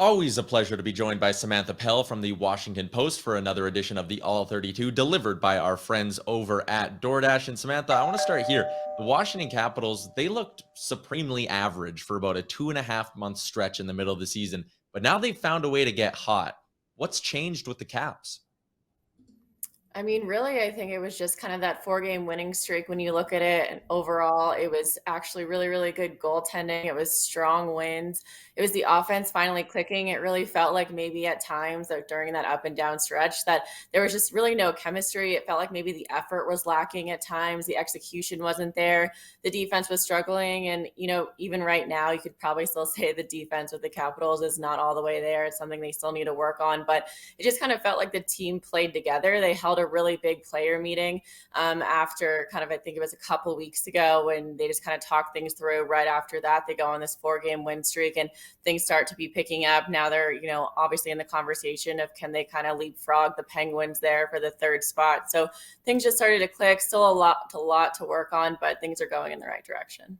Always a pleasure to be joined by Samantha Pell from the Washington Post for another edition of the All 32, delivered by our friends over at DoorDash. And Samantha, I want to start here. The Washington Capitals, they looked supremely average for about a 2.5 month stretch in the middle of the season, but now they've found a way to get hot. What's changed with the Caps? I mean, really, I think it was just kind of that four-game winning streak when you look at it. And overall, it was actually really, really good goaltending. It was strong wins. It was the offense finally clicking. It really felt like maybe at times that during that up and down stretch that there was just really no chemistry. It felt like maybe the effort was lacking at times. The execution wasn't there. The defense was struggling. And, even right now, you could probably still say the defense with the Capitals is not all the way there. It's something they still need to work on. But it just kind of felt like the team played together. They held a really big player meeting after I think it was a couple weeks ago, when they just kind of talked things through. Right after that, they go on this 4-game win streak and things start to be picking up. Now they're, obviously in the conversation of can they kind of leapfrog the Penguins there for the third spot. So things just started to click. Still a lot to work on, but things are going in the right direction.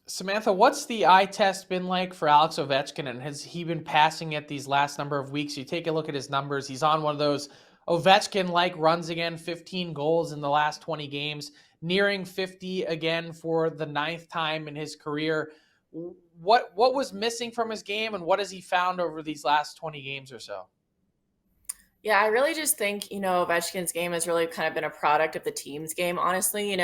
Samantha, what's the eye test been like for Alex Ovechkin, and has he been passing it these last number of weeks? You take a look at his numbers. He's on one of those Ovechkin-like runs again, 15 goals in the last 20 games, nearing 50 again for the 9th time in his career. What was missing from his game, and what has he found over these last 20 games or so? Yeah, I really just think, Ovechkin's game has really kind of been a product of the team's game, honestly.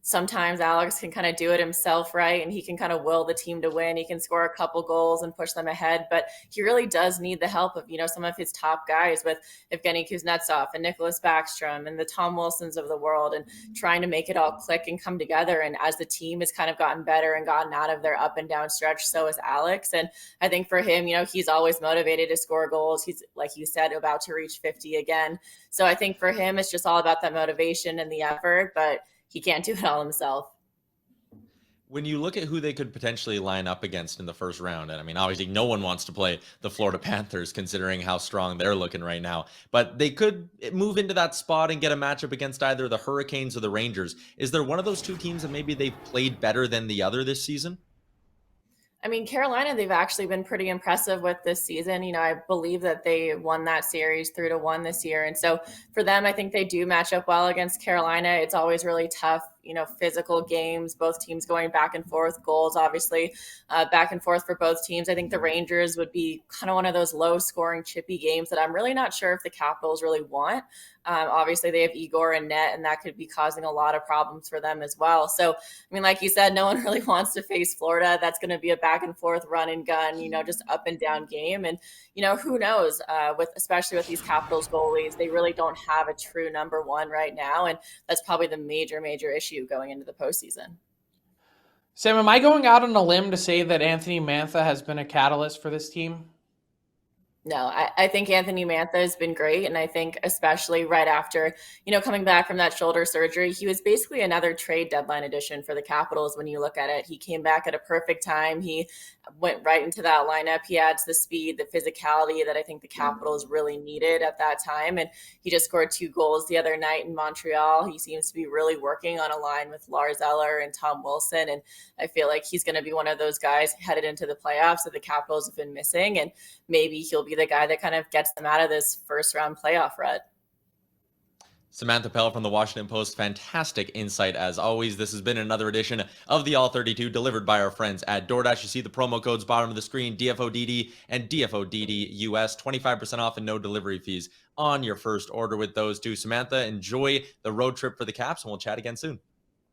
Sometimes Alex can kind of do it himself, right? And he can kind of will the team to win. He can score a couple goals and push them ahead, but he really does need the help of, some of his top guys with Evgeny Kuznetsov and Nicholas Backstrom and the Tom Wilsons of the world, and trying to make it all click and come together. And as the team has kind of gotten better and gotten out of their up and down stretch, so is Alex. And I think for him, he's always motivated to score goals. He's, like you said, about to reach 50 again. So I think for him, it's just all about that motivation and the effort, but he can't do it all himself. When you look at who they could potentially line up against in the first round, and I mean, obviously no one wants to play the Florida Panthers considering how strong they're looking right now, but they could move into that spot and get a matchup against either the Hurricanes or the Rangers. Is there one of those two teams that maybe they've played better than the other this season? I mean, Carolina, they've actually been pretty impressive with this season. I believe that they won that series 3-1 this year. And so for them, I think they do match up well against Carolina. It's always really tough, physical games, both teams going back and forth, goals, obviously, back and forth for both teams. I think the Rangers would be kind of one of those low scoring, chippy games that I'm really not sure if the Capitals really want. Obviously, they have Igor and net, and that could be causing a lot of problems for them as well. So, I mean, like you said, no one really wants to face Florida. That's going to be a back and forth run and gun, just up and down game. And, who knows, especially with these Capitals goalies, they really don't have a true number one right now. And that's probably the major issue going into the postseason. Sam, am I going out on a limb to say that Anthony Mantha has been a catalyst for this team? No, I think Anthony Mantha has been great. And I think especially right after, coming back from that shoulder surgery, he was basically another trade deadline addition for the Capitals when you look at it. He came back at a perfect time. He went right into that lineup. He adds the speed, the physicality that I think the Capitals really needed at that time. And he just scored 2 goals the other night in Montreal. He seems to be really working on a line with Lars Eller and Tom Wilson. And I feel like he's going to be one of those guys headed into the playoffs that the Capitals have been missing. And maybe he'll be the guy that kind of gets them out of this first round playoff rut. Samantha Pell from the Washington Post, fantastic insight as always. This has been another edition of the All 32 delivered by our friends at DoorDash. You see the promo codes bottom of the screen, DFODD and DFODD US, 25% off and no delivery fees on your first order with those two. Samantha, enjoy the road trip for the Caps, and we'll chat again soon.